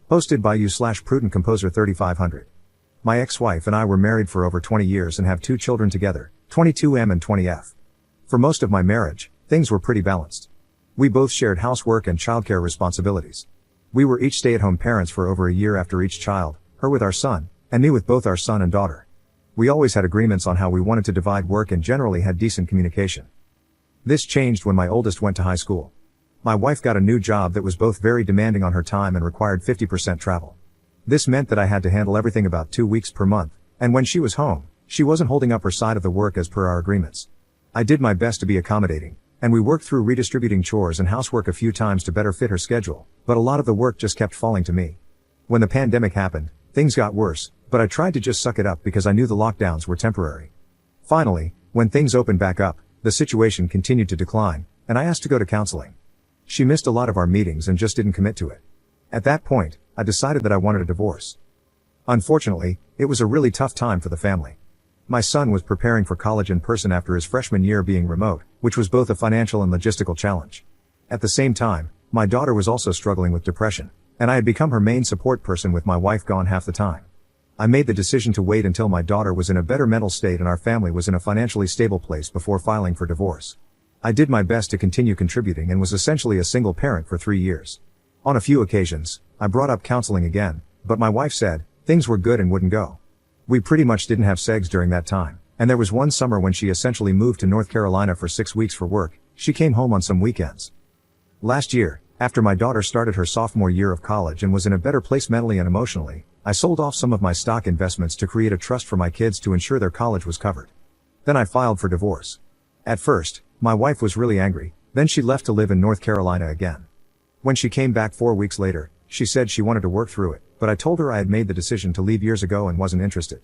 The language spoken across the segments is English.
Hosted by you/Prudent Composer 3500. My ex-wife and I were married for over 20 years and have 2 children together, 22M and 20F. For most of my marriage, things were pretty balanced. We both shared housework and childcare responsibilities. We were each stay-at-home parents for over a year after each child, her with our son, and me with both our son and daughter. We always had agreements on how we wanted to divide work and generally had decent communication. This changed when my oldest went to high school. My wife got a new job that was both very demanding on her time and required 50% travel. This meant that I had to handle everything about 2 weeks per month, and when she was home, she wasn't holding up her side of the work as per our agreements. I did my best to be accommodating, and we worked through redistributing chores and housework a few times to better fit her schedule, but a lot of the work just kept falling to me. When the pandemic happened, things got worse, but I tried to just suck it up because I knew the lockdowns were temporary. Finally, when things opened back up, the situation continued to decline, and I asked to go to counseling. She missed a lot of our meetings and just didn't commit to it. At that point, I decided that I wanted a divorce. Unfortunately, it was a really tough time for the family. My son was preparing for college in person after his freshman year being remote, which was both a financial and logistical challenge. At the same time, my daughter was also struggling with depression, and I had become her main support person with my wife gone half the time. I made the decision to wait until my daughter was in a better mental state and our family was in a financially stable place before filing for divorce. I did my best to continue contributing and was essentially a single parent for 3 years. On a few occasions, I brought up counseling again, but my wife said, things were good and wouldn't go. We pretty much didn't have sex during that time, and there was one summer when she essentially moved to North Carolina for 6 weeks for work. She came home on some weekends. Last year, after my daughter started her sophomore year of college and was in a better place mentally and emotionally, I sold off some of my stock investments to create a trust for my kids to ensure their college was covered. Then I filed for divorce. At first, my wife was really angry, then she left to live in North Carolina again. When she came back 4 weeks later, she said she wanted to work through it, but I told her I had made the decision to leave years ago and wasn't interested.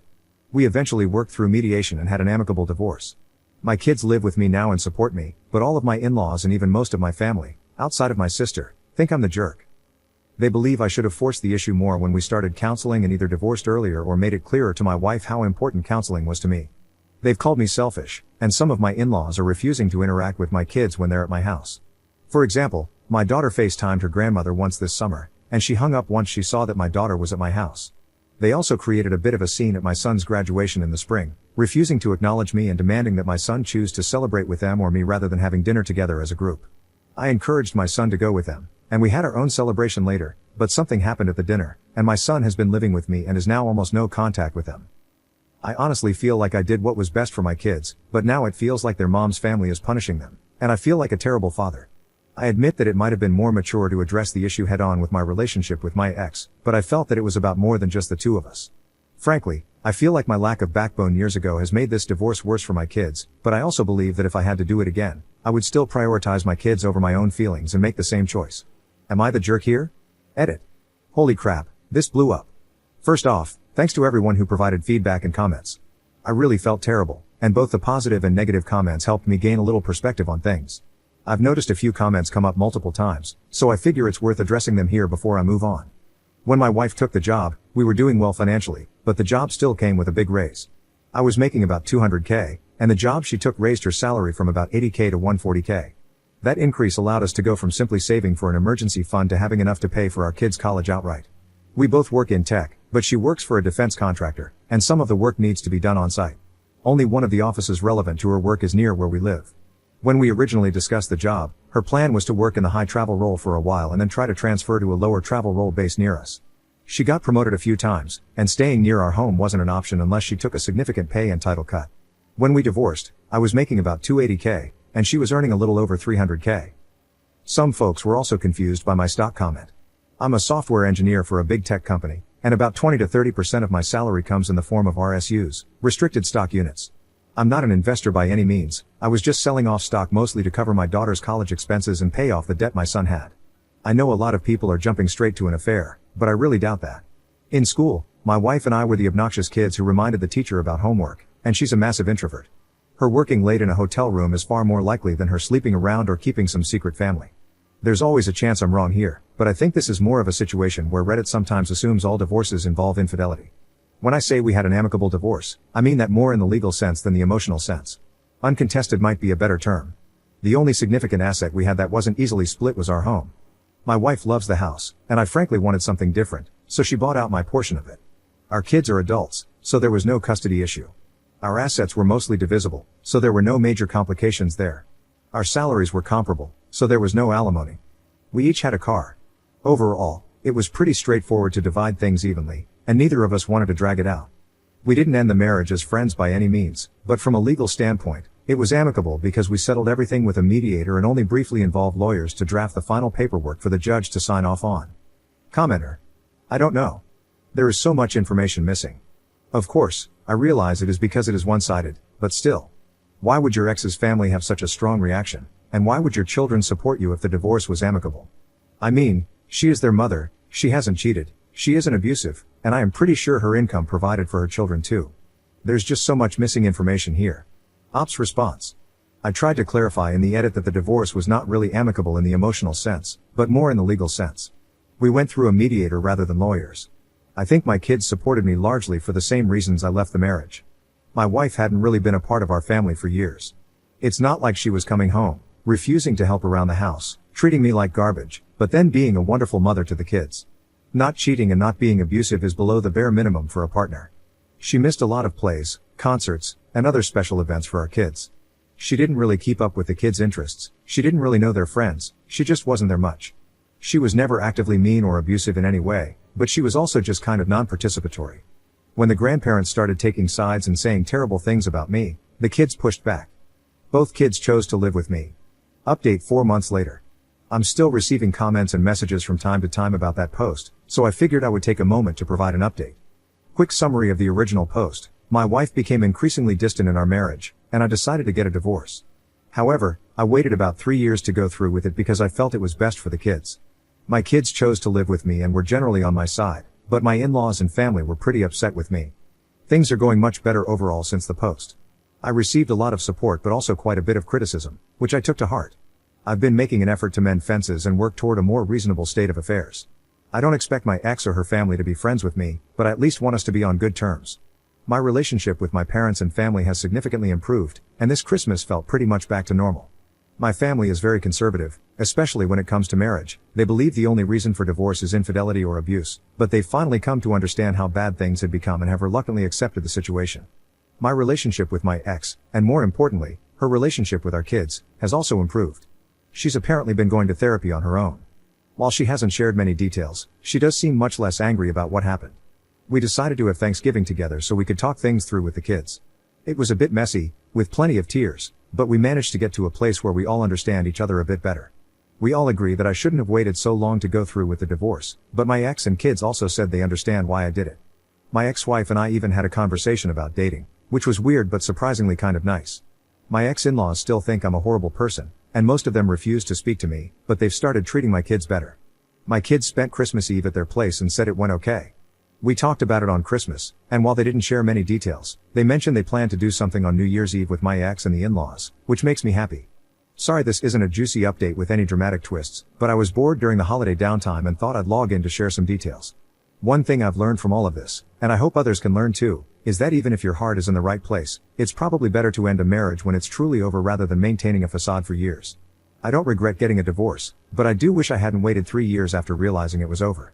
We eventually worked through mediation and had an amicable divorce. My kids live with me now and support me, but all of my in-laws and even most of my family, outside of my sister, think I'm the jerk. They believe I should have forced the issue more when we started counseling and either divorced earlier or made it clearer to my wife how important counseling was to me. They've called me selfish, and some of my in-laws are refusing to interact with my kids when they're at my house. For example, my daughter FaceTimed her grandmother once this summer, and she hung up once she saw that my daughter was at my house. They also created a bit of a scene at my son's graduation in the spring, refusing to acknowledge me and demanding that my son choose to celebrate with them or me rather than having dinner together as a group. I encouraged my son to go with them, and we had our own celebration later, but something happened at the dinner, and my son has been living with me and is now almost no contact with them. I honestly feel like I did what was best for my kids, but now it feels like their mom's family is punishing them, and I feel like a terrible father. I admit that it might have been more mature to address the issue head-on with my relationship with my ex, but I felt that it was about more than just the two of us. Frankly, I feel like my lack of backbone years ago has made this divorce worse for my kids, but I also believe that if I had to do it again, I would still prioritize my kids over my own feelings and make the same choice. Am I the jerk here? Edit. Holy crap, this blew up. First off, thanks to everyone who provided feedback and comments. I really felt terrible, and both the positive and negative comments helped me gain a little perspective on things. I've noticed a few comments come up multiple times, so I figure it's worth addressing them here before I move on. When my wife took the job, we were doing well financially, but the job still came with a big raise. I was making about $200K, and the job she took raised her salary from about $80K to $140K. That increase allowed us to go from simply saving for an emergency fund to having enough to pay for our kids' college outright. We both work in tech, but she works for a defense contractor, and some of the work needs to be done on site. Only one of the offices relevant to her work is near where we live. When we originally discussed the job, her plan was to work in the high travel role for a while and then try to transfer to a lower travel role based near us. She got promoted a few times, and staying near our home wasn't an option unless she took a significant pay and title cut. When we divorced, I was making about $280K, and she was earning a little over $300K. Some folks were also confused by my stock comment. I'm a software engineer for a big tech company, and about 20 to 30% of my salary comes in the form of RSUs, restricted stock units. I'm not an investor by any means, I was just selling off stock mostly to cover my daughter's college expenses and pay off the debt my son had. I know a lot of people are jumping straight to an affair, but I really doubt that. In school, my wife and I were the obnoxious kids who reminded the teacher about homework, and she's a massive introvert. Her working late in a hotel room is far more likely than her sleeping around or keeping some secret family. There's always a chance I'm wrong here, but I think this is more of a situation where Reddit sometimes assumes all divorces involve infidelity. When I say we had an amicable divorce, I mean that more in the legal sense than the emotional sense. Uncontested might be a better term. The only significant asset we had that wasn't easily split was our home. My wife loves the house, and I frankly wanted something different, so she bought out my portion of it. Our kids are adults, so there was no custody issue. Our assets were mostly divisible, so there were no major complications there. Our salaries were comparable, so there was no alimony. We each had a car. Overall, it was pretty straightforward to divide things evenly, and neither of us wanted to drag it out. We didn't end the marriage as friends by any means, but from a legal standpoint, it was amicable because we settled everything with a mediator and only briefly involved lawyers to draft the final paperwork for the judge to sign off on. Commenter: I don't know. There is so much information missing. Of course, I realize it is because it is one-sided, but still. Why would your ex's family have such a strong reaction, and why would your children support you if the divorce was amicable? I mean, she is their mother, she hasn't cheated, she isn't abusive, and I am pretty sure her income provided for her children too. There's just so much missing information here. Ops response: I tried to clarify in the edit that the divorce was not really amicable in the emotional sense, but more in the legal sense. We went through a mediator rather than lawyers. I think my kids supported me largely for the same reasons I left the marriage. My wife hadn't really been a part of our family for years. It's not like she was coming home, refusing to help around the house, treating me like garbage, but then being a wonderful mother to the kids. Not cheating and not being abusive is below the bare minimum for a partner. She missed a lot of plays, concerts, and other special events for our kids. She didn't really keep up with the kids' interests, she didn't really know their friends, she just wasn't there much. She was never actively mean or abusive in any way, but she was also just kind of non-participatory. When the grandparents started taking sides and saying terrible things about me, the kids pushed back. Both kids chose to live with me. Update 4 months later. I'm still receiving comments and messages from time to time about that post, so I figured I would take a moment to provide an update. Quick summary of the original post: my wife became increasingly distant in our marriage, and I decided to get a divorce. However, I waited about 3 years to go through with it because I felt it was best for the kids. My kids chose to live with me and were generally on my side, but my in-laws and family were pretty upset with me. Things are going much better overall since the post. I received a lot of support but also quite a bit of criticism, which I took to heart. I've been making an effort to mend fences and work toward a more reasonable state of affairs. I don't expect my ex or her family to be friends with me, but I at least want us to be on good terms. My relationship with my parents and family has significantly improved, and this Christmas felt pretty much back to normal. My family is very conservative, especially when it comes to marriage. They believe the only reason for divorce is infidelity or abuse, but they've finally come to understand how bad things had become and have reluctantly accepted the situation. My relationship with my ex, and more importantly, her relationship with our kids, has also improved. She's apparently been going to therapy on her own. While she hasn't shared many details, she does seem much less angry about what happened. We decided to have Thanksgiving together so we could talk things through with the kids. It was a bit messy, with plenty of tears, but we managed to get to a place where we all understand each other a bit better. We all agree that I shouldn't have waited so long to go through with the divorce, but my ex and kids also said they understand why I did it. My ex-wife and I even had a conversation about dating, which was weird but surprisingly kind of nice. My ex-in-laws still think I'm a horrible person, and most of them refuse to speak to me, but they've started treating my kids better. My kids spent Christmas Eve at their place and said it went okay. We talked about it on Christmas, and while they didn't share many details, they mentioned they plan to do something on New Year's Eve with my ex and the in-laws, which makes me happy. Sorry this isn't a juicy update with any dramatic twists, but I was bored during the holiday downtime and thought I'd log in to share some details. One thing I've learned from all of this, and I hope others can learn too, is that even if your heart is in the right place, it's probably better to end a marriage when it's truly over rather than maintaining a facade for years. I don't regret getting a divorce, but I do wish I hadn't waited 3 years after realizing it was over.